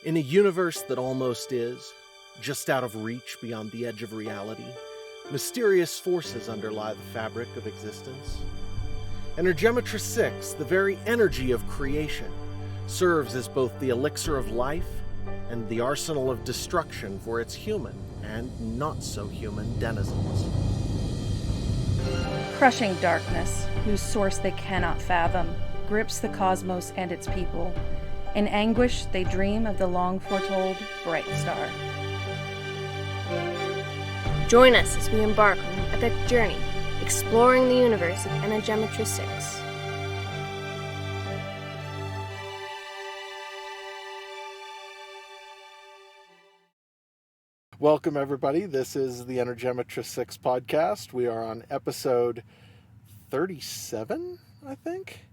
In a universe that almost is, just out of reach beyond the edge of reality, mysterious forces underlie the fabric of existence. Energematrice 6, the very energy of creation, serves as both the elixir of life and the arsenal of destruction for its human and not-so-human denizens. Crushing darkness, whose source they cannot fathom, grips the cosmos and its people. In anguish, they dream of the long-foretold bright star. Join us as we embark on an epic journey, exploring the universe of Energematrice 6. Welcome, everybody. This is the Energematrice 6 podcast. We are on episode 37, I think.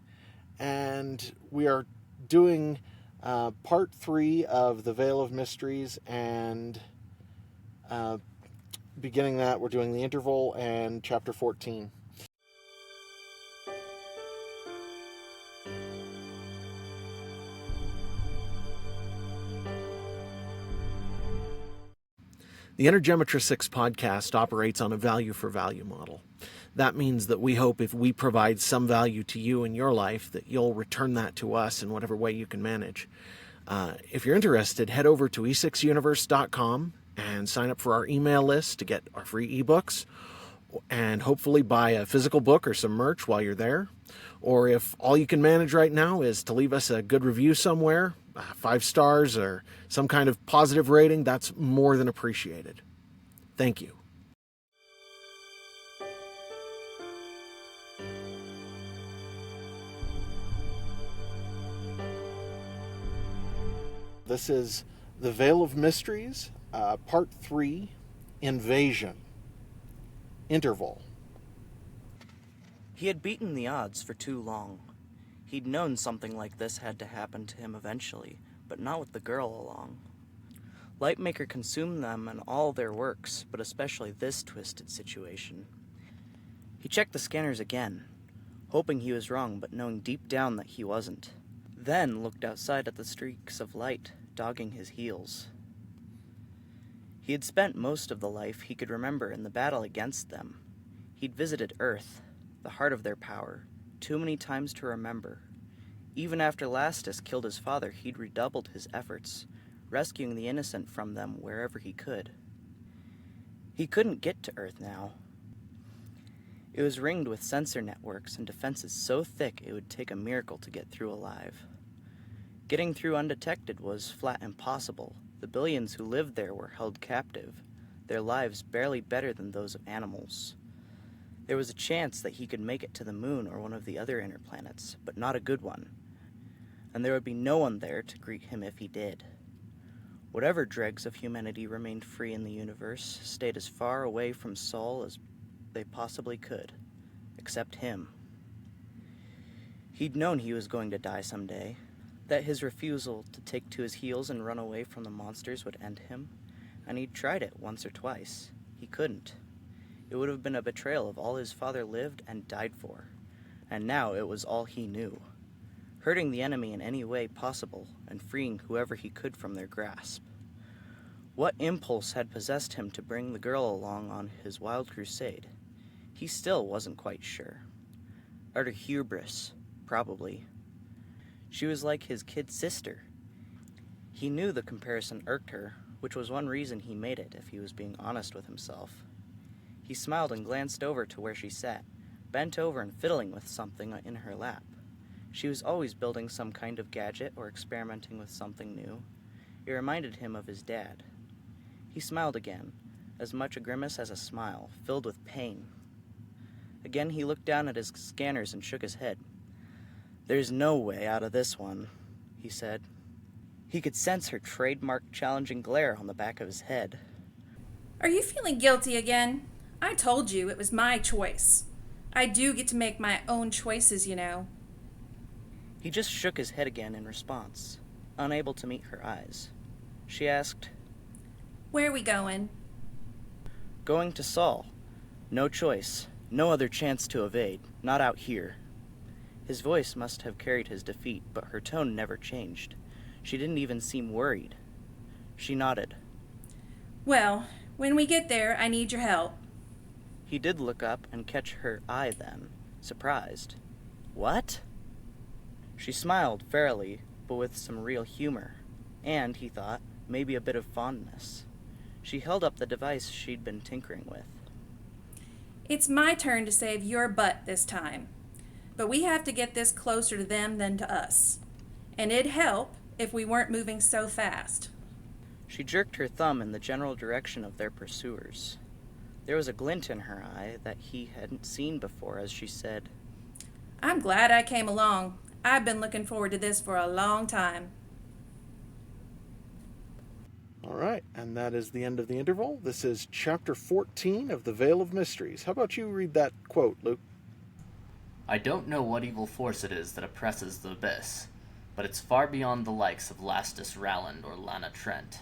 And we are doing part 3 of the Vale of Mysteries, and beginning that, we're doing the interval and chapter 14. The Energematrice 6 podcast operates on a value-for-value model. That means that we hope if we provide some value to you in your life, that you'll return that to us in whatever way you can manage. If you're interested, head over to e6universe.com and sign up for our email list to get our free ebooks, and hopefully buy a physical book or some merch while you're there. Or if all you can manage right now is to leave us a good review somewhere, 5 stars or some kind of positive rating, that's more than appreciated. Thank you. This is the Vale of Mysteries, part 3, Invasion. Interval. He had beaten the odds for too long. He'd known something like this had to happen to him eventually, but not with the girl along. Lightmaker consumed them and all their works, but especially this twisted situation. He checked the scanners again, hoping he was wrong, but knowing deep down that he wasn't. Then looked outside at the streaks of light dogging his heels. He had spent most of the life he could remember in the battle against them. He'd visited Earth, the heart of their power, too many times to remember. Even after Lastus killed his father, he'd redoubled his efforts, rescuing the innocent from them wherever he could. He couldn't get to Earth now. It was ringed with sensor networks and defenses so thick it would take a miracle to get through alive. Getting through undetected was flat impossible. The billions who lived there were held captive, their lives barely better than those of animals. There was a chance that he could make it to the moon or one of the other inner planets, but not a good one. And there would be no one there to greet him if he did. Whatever dregs of humanity remained free in the universe stayed as far away from Sol as they possibly could, except him. He'd known he was going to die someday, that his refusal to take to his heels and run away from the monsters would end him, and he'd tried it once or twice. He couldn't. It would have been a betrayal of all his father lived and died for, and now it was all he knew. Hurting the enemy in any way possible, and freeing whoever he could from their grasp. What impulse had possessed him to bring the girl along on his wild crusade? He still wasn't quite sure. Utter hubris, probably. She was like his kid sister. He knew the comparison irked her, which was one reason he made it, if he was being honest with himself. He smiled and glanced over to where she sat, bent over and fiddling with something in her lap. She was always building some kind of gadget or experimenting with something new. It reminded him of his dad. He smiled again, as much a grimace as a smile, filled with pain. Again he looked down at his scanners and shook his head. "There's no way out of this one," he said. He could sense her trademark challenging glare on the back of his head. Are you feeling guilty again? I told you it was my choice. I do get to make my own choices, you know. He just shook his head again in response, unable to meet her eyes. She asked, Where are we going? "Going to Sol. No choice. No other chance to evade. Not out here." His voice must have carried his defeat, but her tone never changed. She didn't even seem worried, She nodded. Well, when we get there, I need your help. He did look up and catch her eye then, surprised. What? She smiled fairly, but with some real humor, and, he thought, maybe a bit of fondness. She held up the device she'd been tinkering with. It's my turn to save your butt this time. But we have to get this closer to them than to us. And it'd help if we weren't moving so fast. She jerked her thumb in the general direction of their pursuers. There was a glint in her eye that he hadn't seen before as she said, I'm glad I came along. I've been looking forward to this for a long time. All right, and that is the end of the interval. This is Chapter 14 of the Vale of Mysteries. How about you read that quote, Luke? I don't know what evil force it is that oppresses the abyss, but it's far beyond the likes of Lastus Rowland or Lana Trent.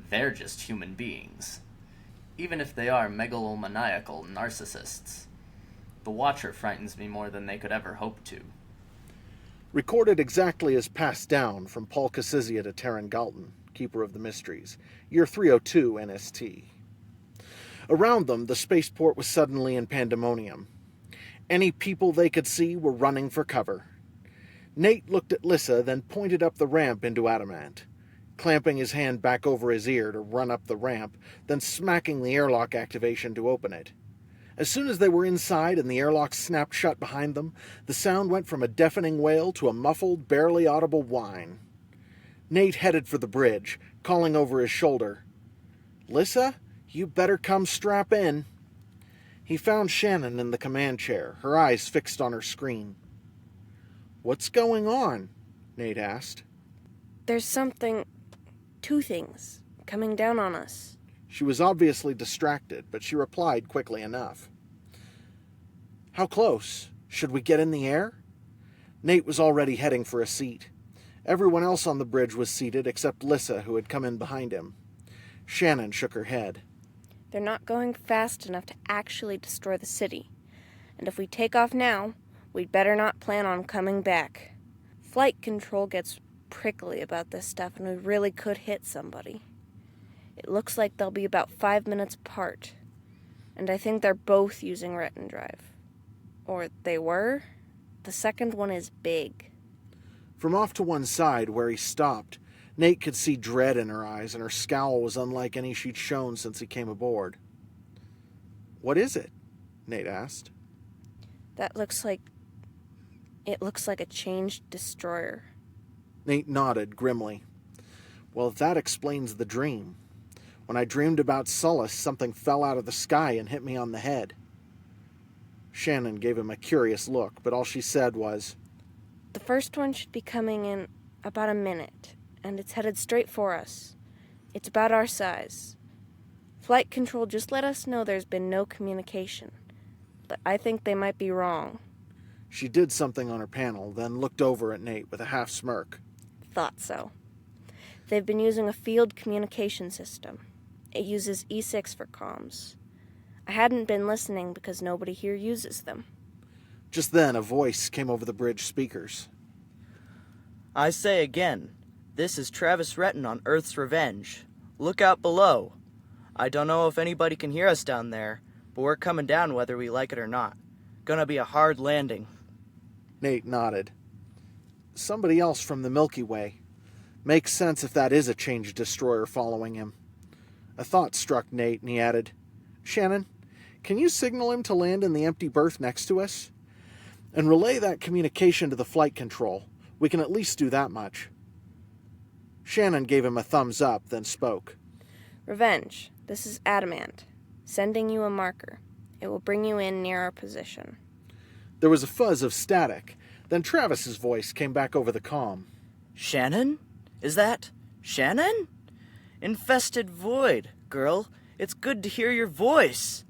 They're just human beings, even if they are megalomaniacal narcissists. The Watcher frightens me more than they could ever hope to. Recorded exactly as passed down from Paul Cassizia to Taran Galton, Keeper of the Mysteries, year 302 NST. Around them, the spaceport was suddenly in pandemonium. Any people they could see were running for cover. Nate looked at Lissa, then pointed up the ramp into Adamant, clamping his hand back over his ear to run up the ramp, then smacking the airlock activation to open it. As soon as they were inside and the airlock snapped shut behind them, the sound went from a deafening wail to a muffled, barely audible whine. Nate headed for the bridge, calling over his shoulder, Lissa, you better come strap in. He found Shannon in the command chair, her eyes fixed on her screen. What's going on? Nate asked. There's two things, coming down on us. She was obviously distracted, but she replied quickly enough. How close? Should we get in the air? Nate was already heading for a seat. Everyone else on the bridge was seated except Lissa, who had come in behind him. Shannon shook her head. They're not going fast enough to actually destroy the city. And if we take off now, we'd better not plan on coming back. Flight control gets prickly about this stuff, and we really could hit somebody. It looks like they'll be about 5 minutes apart. And I think they're both using Retin Drive. Or they were. The second one is big. From off to one side, where he stopped, Nate could see dread in her eyes, and her scowl was unlike any she'd shown since he came aboard. What is it? Nate asked. It looks like a changed destroyer. Nate nodded grimly. Well, that explains the dream. When I dreamed about Sullus, something fell out of the sky and hit me on the head. Shannon gave him a curious look, but all she said was, The first one should be coming in about a minute, and it's headed straight for us. It's about our size. Flight control just let us know there's been no communication, but I think they might be wrong. She did something on her panel, then looked over at Nate with a half smirk. Thought so. They've been using a field communication system. It uses E6 for comms. I hadn't been listening because nobody here uses them. Just then, a voice came over the bridge speakers. I say again, this is Travis Retin on Earth's Revenge. Look out below. I don't know if anybody can hear us down there, but we're coming down whether we like it or not. Gonna be a hard landing. Nate nodded. Somebody else from the Milky Way. Makes sense if that is a changed destroyer following him. A thought struck Nate, and he added, Shannon, can you signal him to land in the empty berth next to us? And relay that communication to the flight control. We can at least do that much. Shannon gave him a thumbs up, then spoke. Revenge, this is Adamant. Sending you a marker. It will bring you in near our position. There was a fuzz of static. Then Travis's voice came back over the comm. Shannon? Is that Shannon? Infested void, girl. It's good to hear your voice.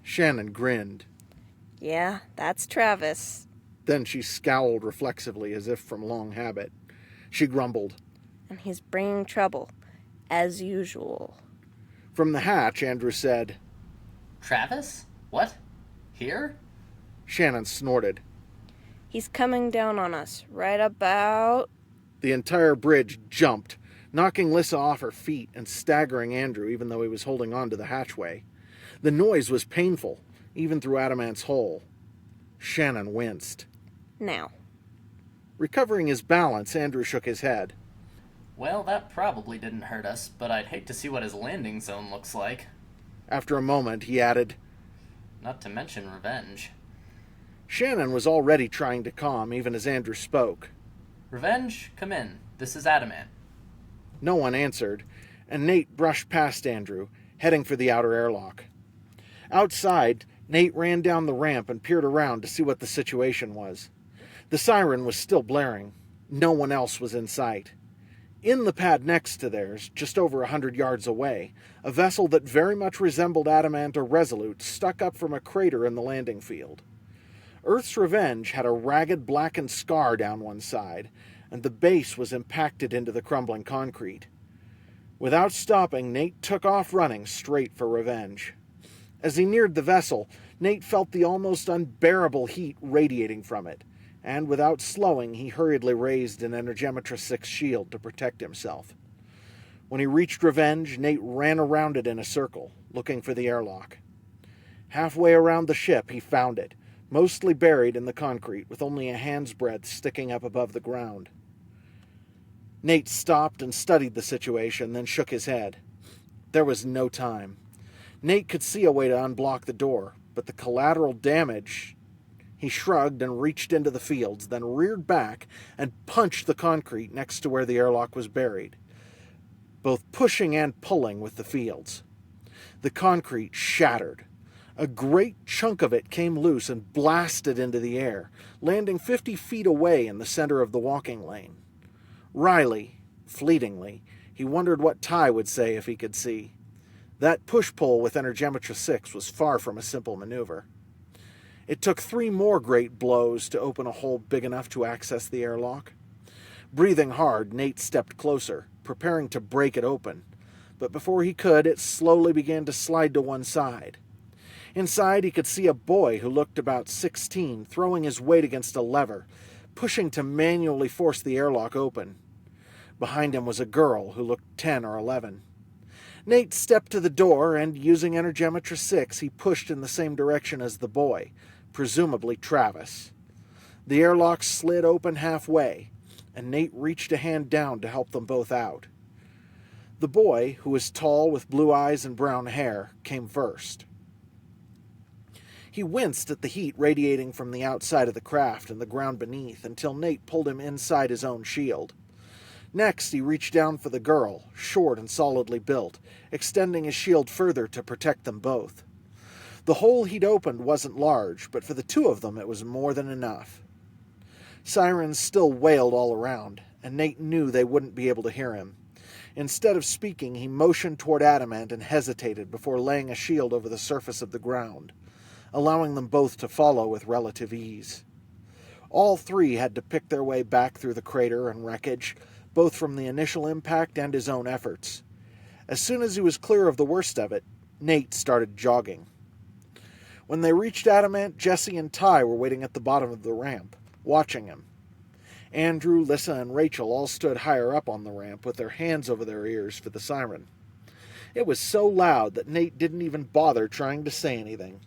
Shannon grinned. Yeah, that's Travis. Then she scowled reflexively as if from long habit. She grumbled. And he's bringing trouble, as usual. From the hatch, Andrew said, Travis? What? Here? Shannon snorted. He's coming down on us, right about... The entire bridge jumped. knocking Lissa off her feet and staggering Andrew even though he was holding on to the hatchway. The noise was painful, even through Adamant's hole. Shannon winced. Now. Recovering his balance, Andrew shook his head. Well, that probably didn't hurt us, but I'd hate to see what his landing zone looks like. After a moment, he added, Not to mention revenge. Shannon was already trying to calm even as Andrew spoke. Revenge, come in. This is Adamant. No one answered, and Nate brushed past Andrew, heading for the outer airlock. Outside, Nate ran down the ramp and peered around to see what the situation was. The siren was still blaring. No one else was in sight. In the pad next to theirs, just over 100 yards away, a vessel that very much resembled Adamant or Resolute stuck up from a crater in the landing field. Earth's Revenge had a ragged blackened scar down one side, and the base was impacted into the crumbling concrete. Without stopping, Nate took off running straight for Revenge. As he neared the vessel, Nate felt the almost unbearable heat radiating from it, and without slowing, he hurriedly raised an Energematrice6 shield to protect himself. When he reached Revenge, Nate ran around it in a circle, looking for the airlock. Halfway around the ship, he found it, mostly buried in the concrete, with only a hand's breadth sticking up above the ground. Nate stopped and studied the situation, then shook his head. There was no time. Nate could see a way to unblock the door, but the collateral damage... He shrugged and reached into the fields, then reared back and punched the concrete next to where the airlock was buried, both pushing and pulling with the fields. The concrete shattered. A great chunk of it came loose and blasted into the air, landing 50 feet away in the center of the walking lane. Riley, fleetingly, he wondered what Ty would say if he could see. That push-pull with Energematrice6 was far from a simple maneuver. It took 3 more great blows to open a hole big enough to access the airlock. Breathing hard, Nate stepped closer, preparing to break it open. But before he could, it slowly began to slide to one side. Inside, he could see a boy who looked about 16, throwing his weight against a lever, pushing to manually force the airlock open. Behind him was a girl who looked 10 or 11. Nate stepped to the door and, using Energematrice6, he pushed in the same direction as the boy, presumably Travis. The airlock slid open halfway, and Nate reached a hand down to help them both out. The boy, who was tall with blue eyes and brown hair, came first. He winced at the heat radiating from the outside of the craft and the ground beneath until Nate pulled him inside his own shield. Next, he reached down for the girl, short and solidly built, extending his shield further to protect them both. The hole he'd opened wasn't large, but for the 2 of them it was more than enough. Sirens still wailed all around, and Nate knew they wouldn't be able to hear him. Instead of speaking, he motioned toward Adamant and hesitated before laying a shield over the surface of the ground, allowing them both to follow with relative ease. All 3 had to pick their way back through the crater and wreckage, both from the initial impact and his own efforts. As soon as he was clear of the worst of it, Nate started jogging. When they reached Adamant, Jesse and Ty were waiting at the bottom of the ramp, watching him. Andrew, Lissa, and Rachel all stood higher up on the ramp with their hands over their ears for the siren. It was so loud that Nate didn't even bother trying to say anything.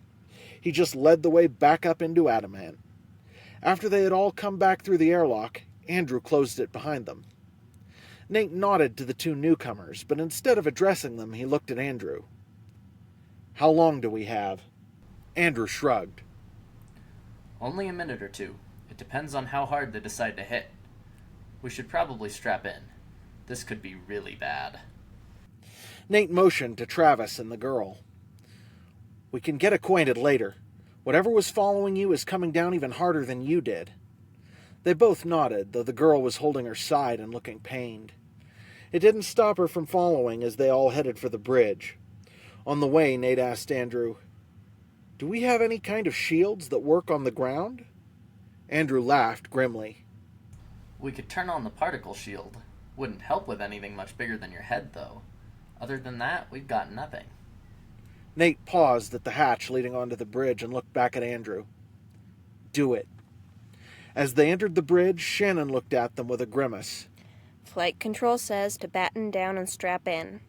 He just led the way back up into Adamant. After they had all come back through the airlock, Andrew closed it behind them. Nate nodded to the 2 newcomers, but instead of addressing them, he looked at Andrew. "How long do we have?" Andrew shrugged. Only a minute or 2. It depends on how hard they decide to hit. We should probably strap in. This could be really bad. Nate motioned to Travis and the girl. "We can get acquainted later. Whatever was following you is coming down even harder than you did." They both nodded, though the girl was holding her side and looking pained. It didn't stop her from following as they all headed for the bridge. On the way, Nate asked Andrew, "Do we have any kind of shields that work on the ground?" Andrew laughed grimly. We could turn on the particle shield. Wouldn't help with anything much bigger than your head, though. Other than that, we've got nothing. Nate paused at the hatch leading onto the bridge and looked back at Andrew. "Do it." As they entered the bridge, Shannon looked at them with a grimace. Flight control says to batten down and strap in.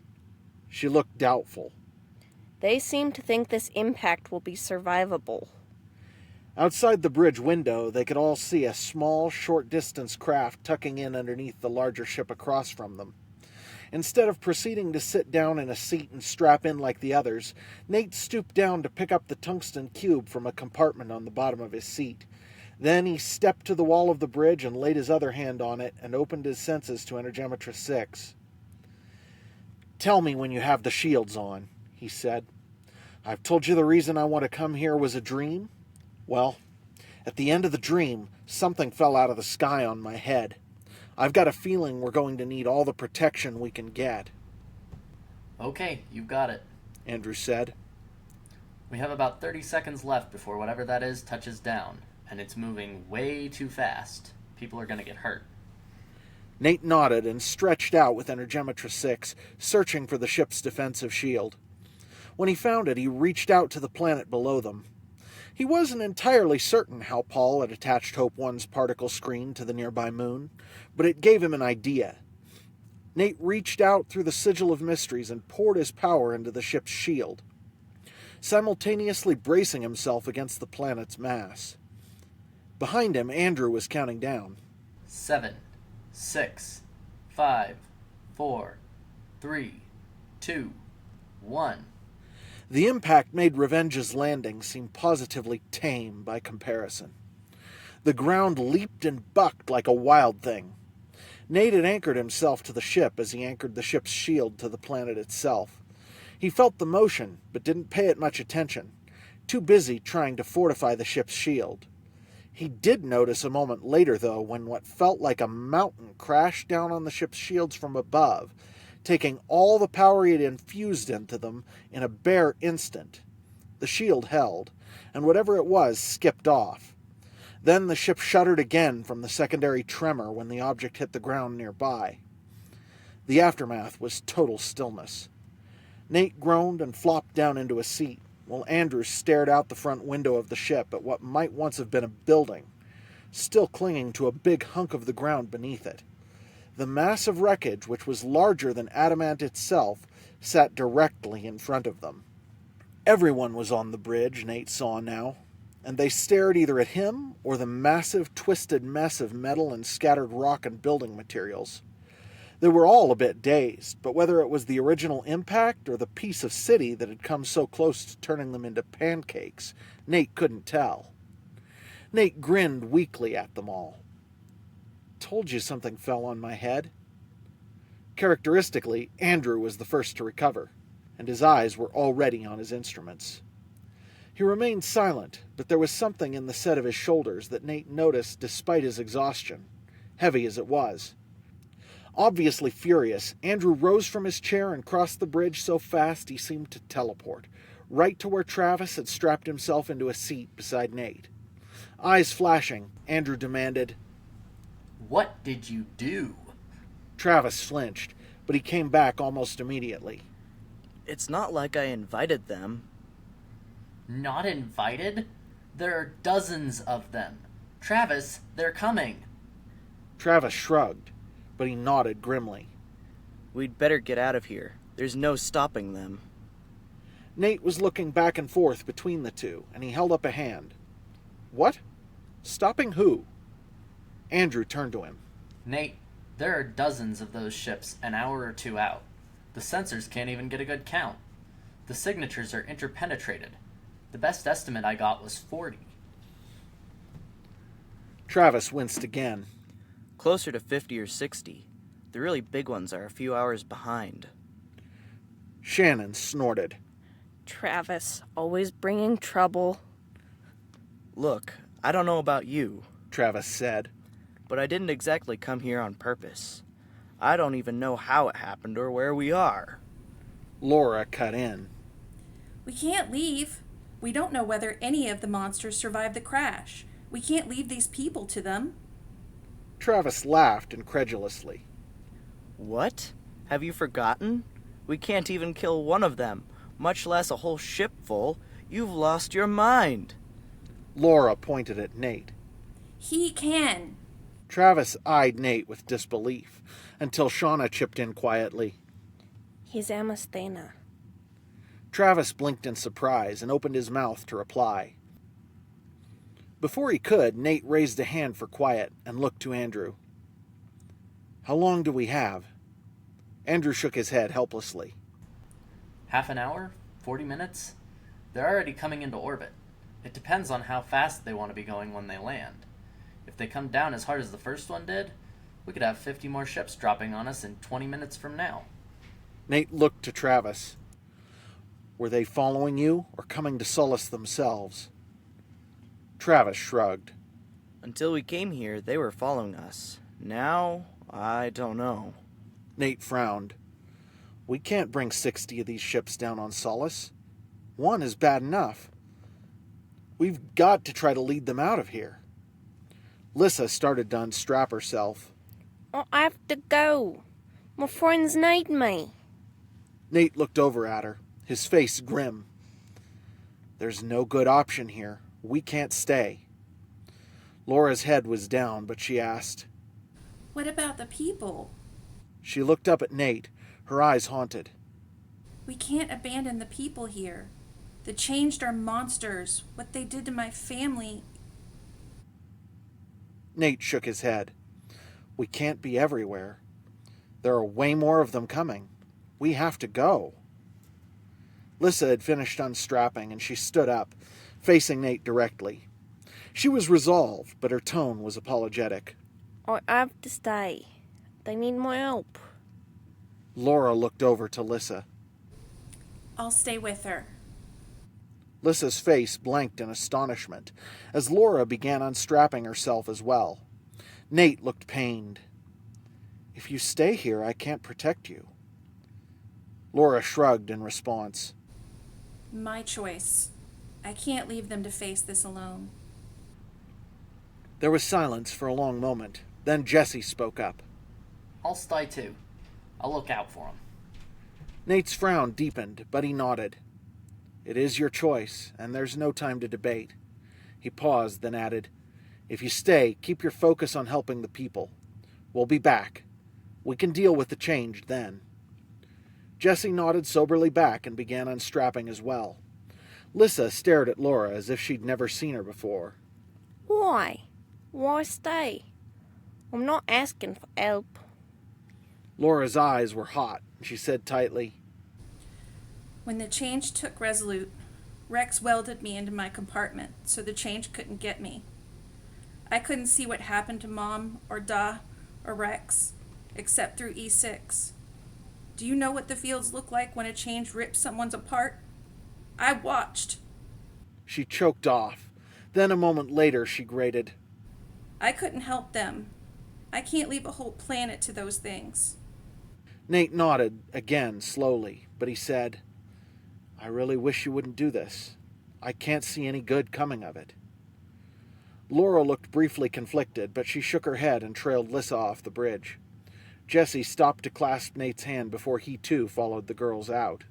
She looked doubtful. They seem to think this impact will be survivable. Outside the bridge window, they could all see a small, short-distance craft tucking in underneath the larger ship across from them. Instead of proceeding to sit down in a seat and strap in like the others, Nate stooped down to pick up the tungsten cube from a compartment on the bottom of his seat. Then he stepped to the wall of the bridge and laid his other hand on it and opened his senses to Energematrice 6. "Tell me when you have the shields on," he said. "I've told you the reason I want to come here was a dream. Well, at the end of the dream, something fell out of the sky on my head. I've got a feeling we're going to need all the protection we can get." Okay, you've got it. Andrew said. We have about 30 seconds left before whatever that is touches down, and it's moving way too fast. People are going to get hurt. Nate nodded and stretched out with Energematrice 6, searching for the ship's defensive shield. When he found it, he reached out to the planet below them. He wasn't entirely certain how Paul had attached Hope 1's particle screen to the nearby moon, but it gave him an idea. Nate reached out through the sigil of mysteries and poured his power into the ship's shield, simultaneously bracing himself against the planet's mass. Behind him, Andrew was counting down. 7, 6, 5, 4, 3, 2, 1. The impact made Revenge's landing seem positively tame by comparison. The ground leaped and bucked like a wild thing. Nate had anchored himself to the ship as he anchored the ship's shield to the planet itself. He felt the motion, but didn't pay it much attention, too busy trying to fortify the ship's shield. He did notice a moment later, though, when what felt like a mountain crashed down on the ship's shields from above, taking all the power he had infused into them in a bare instant. The shield held, and whatever it was skipped off. Then the ship shuddered again from the secondary tremor when the object hit the ground nearby. The aftermath was total stillness. Nate groaned and flopped down into a seat, while Andrew stared out the front window of the ship at what might once have been a building, still clinging to a big hunk of the ground beneath it. The mass of wreckage, which was larger than adamant itself, sat directly in front of them. Everyone was on the bridge, Nate saw now, and they stared either at him or the massive, twisted mess of metal and scattered rock and building materials. They were all a bit dazed, but whether it was the original impact or the piece of city that had come so close to turning them into pancakes, Nate couldn't tell. Nate grinned weakly at them all. "Told you something fell on my head." Characteristically, Andrew was the first to recover, and his eyes were already on his instruments. He remained silent, but there was something in the set of his shoulders that Nate noticed despite his exhaustion, heavy as it was. Obviously furious, Andrew rose from his chair and crossed the bridge so fast he seemed to teleport, right to where Travis had strapped himself into a seat beside Nate. Eyes flashing, Andrew demanded, What did you do? Travis flinched, but he came back almost immediately. It's not like I invited them. Not invited? There are dozens of them. Travis, they're coming. Travis shrugged, but he nodded grimly. We'd better get out of here. There's no stopping them. Nate was looking back and forth between the two, and he held up a hand. What? Stopping who? Andrew turned to him. Nate, there are dozens of those ships an hour or two out. The sensors can't even get a good count. The signatures are interpenetrated. The best estimate I got was 40. Travis winced again. Closer to 50 or 60. The really big ones are a few hours behind. Shannon snorted. Travis, always bringing trouble. Look, I don't know about you, Travis said. but I didn't exactly come here on purpose. I don't even know how it happened or where we are. Laura cut in. We can't leave. We don't know whether any of the monsters survived the crash. We can't leave these people to them. Travis laughed incredulously. What? Have you forgotten? We can't even kill one of them, much less a whole ship full. You've lost your mind. Laura pointed at Nate. He can. Travis eyed Nate with disbelief, until Shauna chipped in quietly. He's Amasthena. Travis blinked in surprise and opened his mouth to reply. Before he could, Nate raised a hand for quiet and looked to Andrew. How long do we have? Andrew shook his head helplessly. Half an hour? 40 minutes? They're already coming into orbit. It depends on how fast they want to be going when they land. If they come down as hard as the first one did, we could have 50 more ships dropping on us in 20 minutes from now. Nate looked to Travis. Were they following you or coming to solace themselves? Travis shrugged. Until we came here, they were following us. Now, I don't know. Nate frowned. We can't bring 60 of these ships down on Solace. One is bad enough. We've got to try to lead them out of here. Lissa started to unstrap herself. I have to go. My friends need me. Nate looked over at her, his face grim. There's no good option here. We can't stay. Laura's head was down, but she asked, What about the people? She looked up at Nate, her eyes haunted. We can't abandon the people here. The changed are monsters. What they did to my family. Nate shook his head. We can't be everywhere. There are way more of them coming. We have to go. Lissa had finished unstrapping, and she stood up, facing Nate directly. She was resolved, but her tone was apologetic. I have to stay. They need my help. Laura looked over to Lissa. I'll stay with her. Lissa's face blanked in astonishment as Laura began unstrapping herself as well. Nate looked pained. If you stay here, I can't protect you. Laura shrugged in response. My choice. I can't leave them to face this alone. There was silence for a long moment. Then Jesse spoke up. I'll stay too. I'll look out for them. Nate's frown deepened, but he nodded. It is your choice, and there's no time to debate. He paused, then added, If you stay, keep your focus on helping the people. We'll be back. We can deal with the change then. Jesse nodded soberly back and began unstrapping as well. Lissa stared at Laura as if she'd never seen her before. Why? Why stay? I'm not asking for help. Laura's eyes were hot, and she said tightly, When the change took Resolute, Rex welded me into my compartment so the change couldn't get me. I couldn't see what happened to Mom or Da or Rex except through E6. Do you know what the fields look like when a change rips someone's apart? I watched. She choked off. Then a moment later she grated, I couldn't help them. I can't leave a whole planet to those things. Nate nodded, again, slowly, but he said, I really wish you wouldn't do this. I can't see any good coming of it. Laura looked briefly conflicted, but she shook her head and trailed Lissa off the bridge. Jesse stopped to clasp Nate's hand before he too followed the girls out.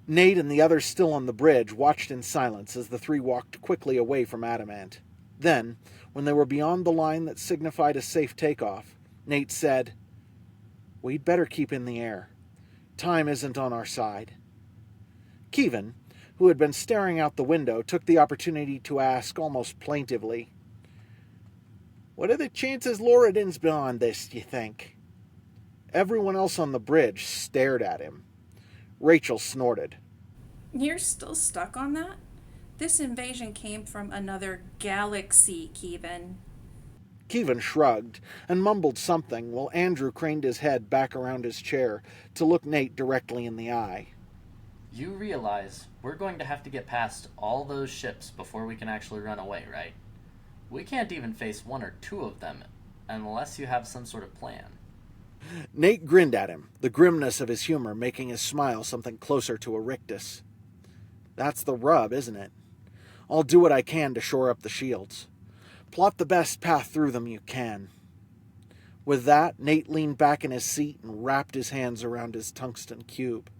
Nate and the others still on the bridge watched in silence as the three walked quickly away from Adamant. Then, when they were beyond the line that signified a safe takeoff, Nate said, We'd better keep in the air. Time isn't on our side. Kevin, who had been staring out the window, took the opportunity to ask almost plaintively, What are the chances Loredan's beyond this, do you think? Everyone else on the bridge stared at him. Rachel snorted. You're still stuck on that? This invasion came from another galaxy, Kevin. Kevin shrugged and mumbled something while Andrew craned his head back around his chair to look Nate directly in the eye. You realize we're going to have to get past all those ships before we can actually run away, right? We can't even face one or two of them unless you have some sort of plan. Nate grinned at him, the grimness of his humor making his smile something closer to a rictus. That's the rub, isn't it? I'll do what I can to shore up the shields. Plot the best path through them you can. With that, Nate leaned back in his seat and wrapped his hands around his tungsten cube.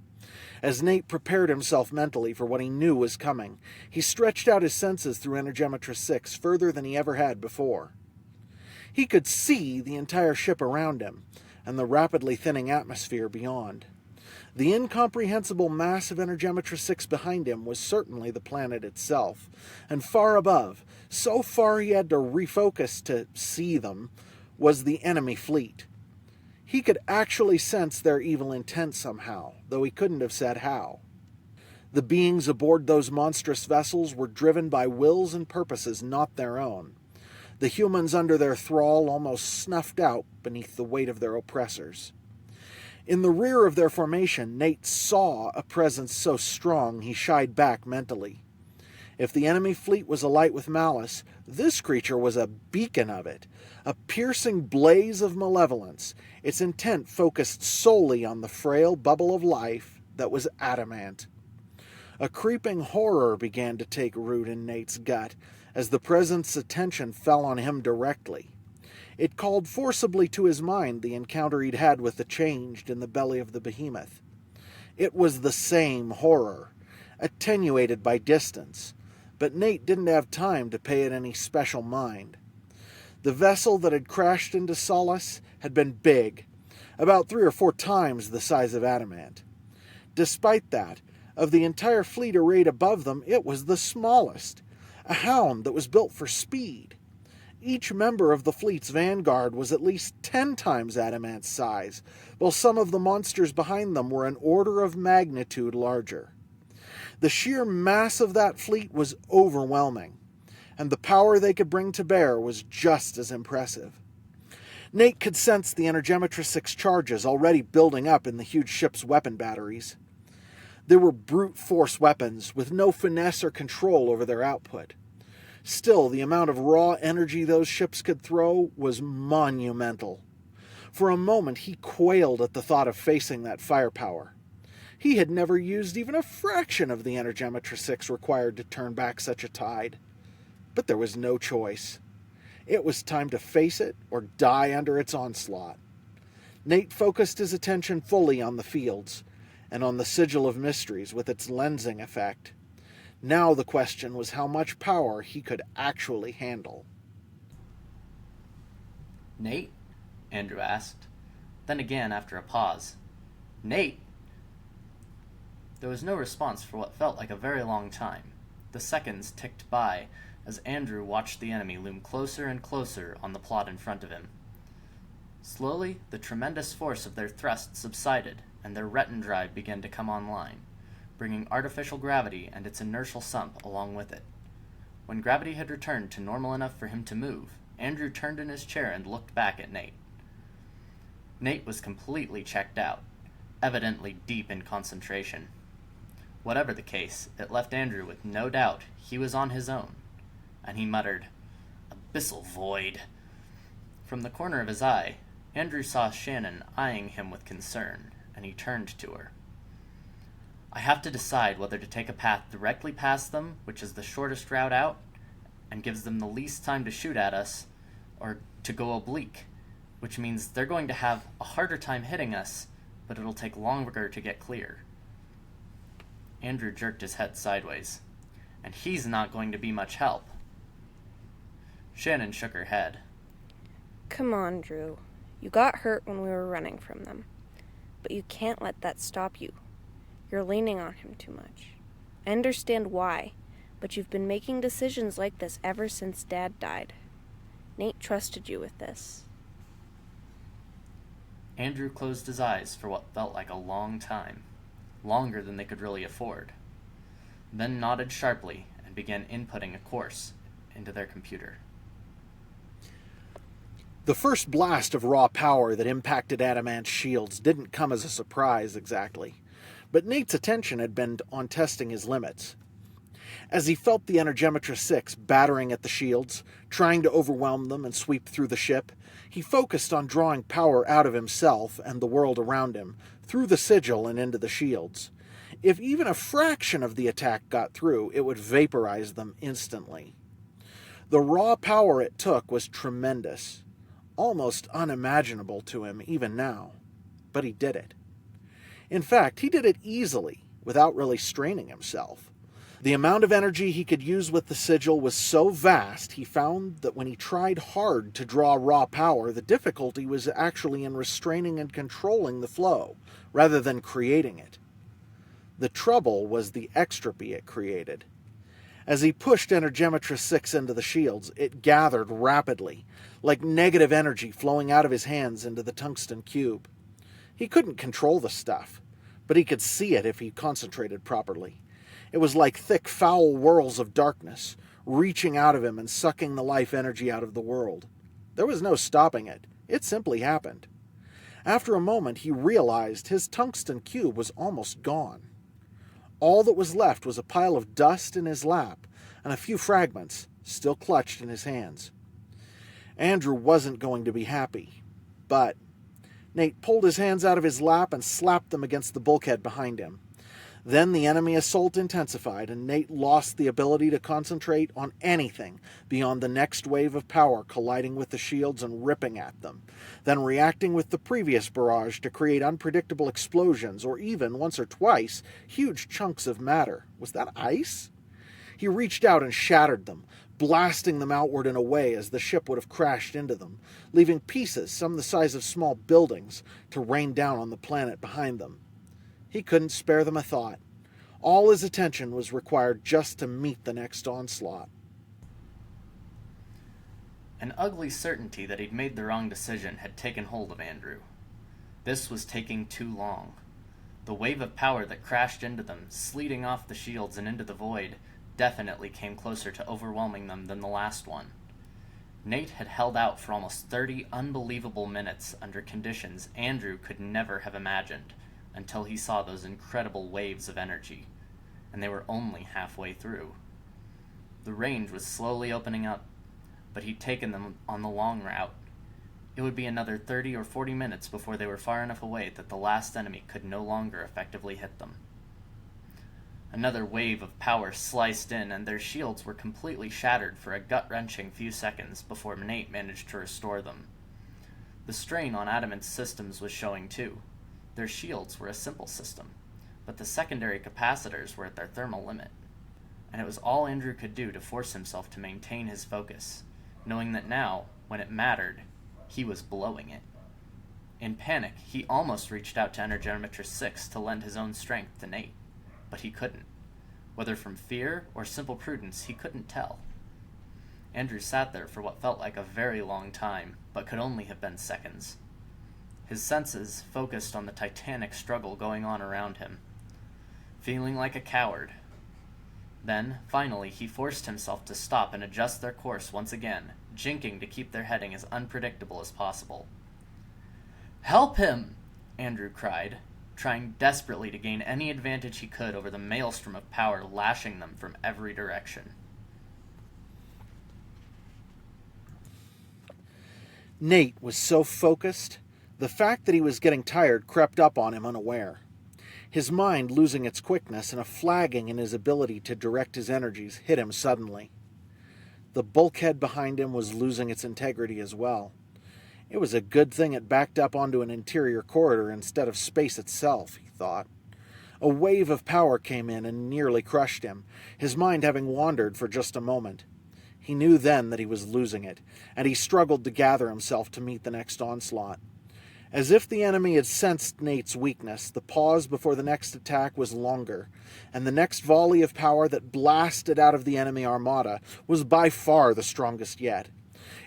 As Nate prepared himself mentally for what he knew was coming, he stretched out his senses through Energematrice 6 further than he ever had before. He could see the entire ship around him and the rapidly thinning atmosphere beyond. The incomprehensible mass of Energematrice 6 behind him was certainly the planet itself, and far above, so far he had to refocus to see them, was the enemy fleet. He could actually sense their evil intent somehow, though he couldn't have said how. The beings aboard those monstrous vessels were driven by wills and purposes not their own. The humans under their thrall almost snuffed out beneath the weight of their oppressors. In the rear of their formation, Nate saw a presence so strong he shied back mentally. If the enemy fleet was alight with malice, this creature was a beacon of it, a piercing blaze of malevolence, its intent focused solely on the frail bubble of life that was adamant. A creeping horror began to take root in Nate's gut as the presence' attention fell on him directly. It called forcibly to his mind the encounter he'd had with the Changed in the belly of the behemoth. It was the same horror, attenuated by distance, but Nate didn't have time to pay it any special mind. The vessel that had crashed into Solace had been big, about 3 or 4 times the size of adamant. Despite that, of the entire fleet arrayed above them, it was the smallest, a hound that was built for speed. Each member of the fleet's vanguard was at least 10 times adamant's size, while some of the monsters behind them were an order of magnitude larger. The sheer mass of that fleet was overwhelming, and the power they could bring to bear was just as impressive. Nate could sense the Energematrice 6 charges already building up in the huge ship's weapon batteries. They were brute force weapons with no finesse or control over their output. Still, the amount of raw energy those ships could throw was monumental. For a moment, he quailed at the thought of facing that firepower. He had never used even a fraction of the Energematrice 6 required to turn back such a tide. But there was no choice. It was time to face it or die under its onslaught. Nate focused his attention fully on the fields, and on the sigil of mysteries with its lensing effect. Now the question was how much power he could actually handle. "Nate?" Andrew asked. Then again, after a pause, "Nate?" There was no response for what felt like a very long time. The seconds ticked by as Andrew watched the enemy loom closer and closer on the plot in front of him. Slowly, the tremendous force of their thrust subsided, and their retin drive began to come online, bringing artificial gravity and its inertial sump along with it. When gravity had returned to normal enough for him to move, Andrew turned in his chair and looked back at Nate. Nate was completely checked out, evidently deep in concentration. Whatever the case, it left Andrew with no doubt he was on his own, and he muttered, "Abyssal void." From the corner of his eye, Andrew saw Shannon eyeing him with concern, and he turned to her. "I have to decide whether to take a path directly past them, which is the shortest route out, and gives them the least time to shoot at us, or to go oblique, which means they're going to have a harder time hitting us, but it'll take longer to get clear." Andrew jerked his head sideways. "And he's not going to be much help." Shannon shook her head. Come on, Drew. You got hurt when we were running from them. But you can't let that stop you. You're leaning on him too much. I understand why, but you've been making decisions like this ever since Dad died. Nate trusted you with this. Andrew closed his eyes for what felt like a long time, longer than they could really afford, then nodded sharply and began inputting a course into their computer. The first blast of raw power that impacted Adamant's shields didn't come as a surprise exactly, but Nate's attention had been on testing his limits. As he felt the Energematrice 6 battering at the shields, trying to overwhelm them and sweep through the ship, he focused on drawing power out of himself and the world around him, through the sigil and into the shields. If even a fraction of the attack got through, it would vaporize them instantly. The raw power it took was tremendous, almost unimaginable to him even now, but he did it. In fact, he did it easily, without really straining himself. The amount of energy he could use with the sigil was so vast, he found that when he tried hard to draw raw power, the difficulty was actually in restraining and controlling the flow, rather than creating it. The trouble was the entropy it created. As he pushed Energematrice 6 into the shields, it gathered rapidly, like negative energy flowing out of his hands into the tungsten cube. He couldn't control the stuff, but he could see it if he concentrated properly. It was like thick, foul whirls of darkness, reaching out of him and sucking the life energy out of the world. There was no stopping it. It simply happened. After a moment, he realized his tungsten cube was almost gone. All that was left was a pile of dust in his lap and a few fragments still clutched in his hands. Andrew wasn't going to be happy, but Nate pulled his hands out of his lap and slapped them against the bulkhead behind him. Then the enemy assault intensified, and Nate lost the ability to concentrate on anything beyond the next wave of power colliding with the shields and ripping at them, then reacting with the previous barrage to create unpredictable explosions or even, once or twice, huge chunks of matter. Was that ice? He reached out and shattered them, blasting them outward in a way as the ship would have crashed into them, leaving pieces, some the size of small buildings, to rain down on the planet behind them. He couldn't spare them a thought. All his attention was required just to meet the next onslaught. An ugly certainty that he'd made the wrong decision had taken hold of Andrew. This was taking too long. The wave of power that crashed into them, sleeting off the shields and into the void, definitely came closer to overwhelming them than the last one. Nate had held out for almost 30 unbelievable minutes under conditions Andrew could never have imagined, until he saw those incredible waves of energy, and they were only halfway through. The range was slowly opening up, but he'd taken them on the long route. It would be another 30 or 40 minutes before they were far enough away that the last enemy could no longer effectively hit them. Another wave of power sliced in, and their shields were completely shattered for a gut-wrenching few seconds before Nate managed to restore them. The strain on Adamant's systems was showing too. Their shields were a simple system, but the secondary capacitors were at their thermal limit, and it was all Andrew could do to force himself to maintain his focus, knowing that now, when it mattered, he was blowing it. In panic, he almost reached out to Energematrice 6 to lend his own strength to Nate, but he couldn't. Whether from fear or simple prudence, he couldn't tell. Andrew sat there for what felt like a very long time, but could only have been seconds. His senses focused on the titanic struggle going on around him, feeling like a coward. Then, finally, he forced himself to stop and adjust their course once again, jinking to keep their heading as unpredictable as possible. "Help him!" Andrew cried, trying desperately to gain any advantage he could over the maelstrom of power lashing them from every direction. Nate was so focused, the fact that he was getting tired crept up on him unaware. His mind losing its quickness and a flagging in his ability to direct his energies hit him suddenly. The bulkhead behind him was losing its integrity as well. It was a good thing it backed up onto an interior corridor instead of space itself, he thought. A wave of power came in and nearly crushed him, his mind having wandered for just a moment. He knew then that he was losing it, and he struggled to gather himself to meet the next onslaught. As if the enemy had sensed Nate's weakness, the pause before the next attack was longer, and the next volley of power that blasted out of the enemy armada was by far the strongest yet.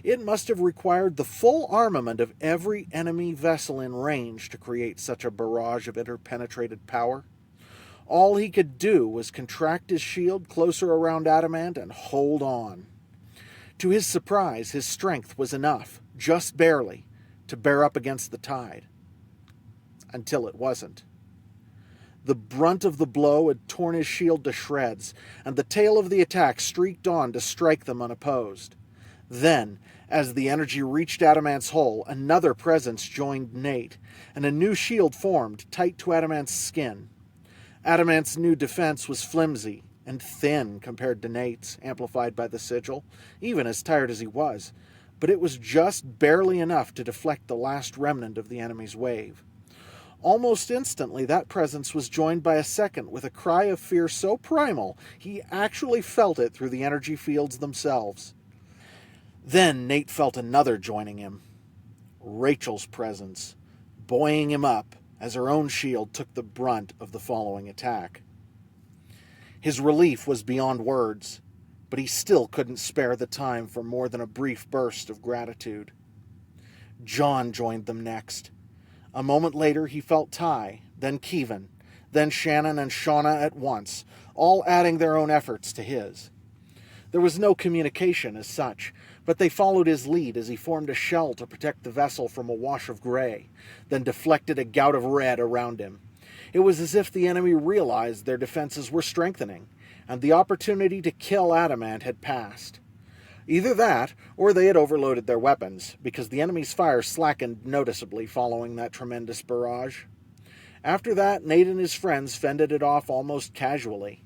It must have required the full armament of every enemy vessel in range to create such a barrage of interpenetrated power. All he could do was contract his shield closer around Adamant and hold on. To his surprise, his strength was enough, just barely, to bear up against the tide. Until it wasn't. The brunt of the blow had torn his shield to shreds, and the tail of the attack streaked on to strike them unopposed. Then, as the energy reached Adamant's hull, another presence joined Nate, and a new shield formed, tight to Adamant's skin. Adamant's new defense was flimsy and thin compared to Nate's, amplified by the sigil, even as tired as he was, but it was just barely enough to deflect the last remnant of the enemy's wave. Almost instantly, that presence was joined by a second with a cry of fear so primal he actually felt it through the energy fields themselves. Then Nate felt another joining him. Rachel's presence, buoying him up as her own shield took the brunt of the following attack. His relief was beyond words, but he still couldn't spare the time for more than a brief burst of gratitude. John joined them next. A moment later he felt Ty, then Kevin, then Shannon and Shauna at once, all adding their own efforts to his. There was no communication as such, but they followed his lead as he formed a shell to protect the vessel from a wash of gray, then deflected a gout of red around him. It was as if the enemy realized their defenses were strengthening, and the opportunity to kill Adamant had passed. Either that, or they had overloaded their weapons, because the enemy's fire slackened noticeably following that tremendous barrage. After that, Nate and his friends fended it off almost casually.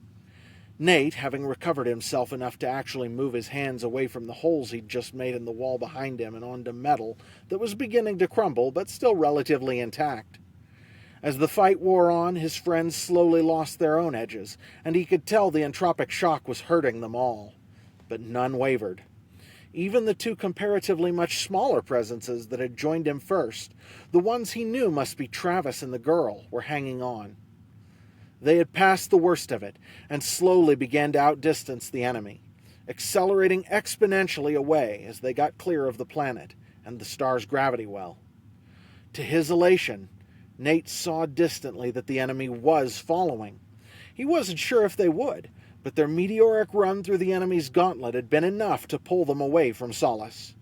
Nate, having recovered himself enough to actually move his hands away from the holes he'd just made in the wall behind him and onto metal that was beginning to crumble but still relatively intact. As the fight wore on, his friends slowly lost their own edges, and he could tell the entropic shock was hurting them all. But none wavered. Even the two comparatively much smaller presences that had joined him first, the ones he knew must be Travis and the girl, were hanging on. They had passed the worst of it, and slowly began to outdistance the enemy, accelerating exponentially away as they got clear of the planet and the star's gravity well. To his elation, Nate saw distantly that the enemy was following. He wasn't sure if they would, but their meteoric run through the enemy's gauntlet had been enough to pull them away from Solace.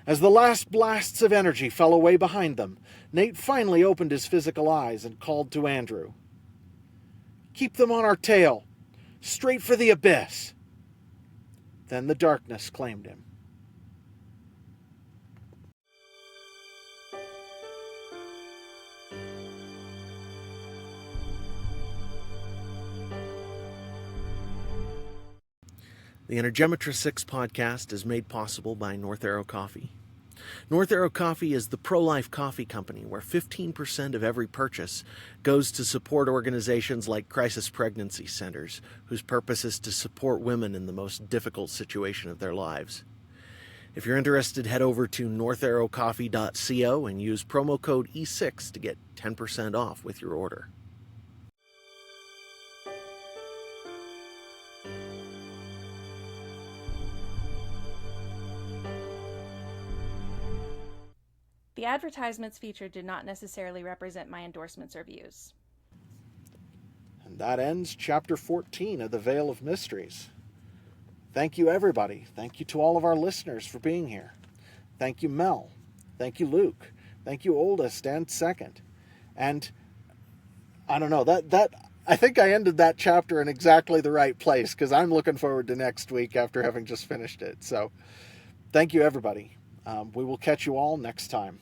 As the last blasts of energy fell away behind them, Nate finally opened his physical eyes and called to Andrew. "Keep them on our tail! Straight for the abyss!" Then the darkness claimed him. The Energematrice6 podcast is made possible by North Arrow Coffee. North Arrow Coffee is the pro-life coffee company where 15% of every purchase goes to support organizations like Crisis Pregnancy Centers, whose purpose is to support women in the most difficult situation of their lives. If you're interested, head over to northarrowcoffee.co and use promo code E6 to get 10% off with your order. The advertisements featured did not necessarily represent my endorsements or views. And that ends Chapter 14 of the Vale of Mysteries. Thank you, everybody. Thank you to all of our listeners for being here. Thank you, Mel. Thank you, Luke. Thank you, Oldest and Second. And I don't know, I think I ended that chapter in exactly the right place, because I'm looking forward to next week after having just finished it. So thank you, everybody. We will catch you all next time.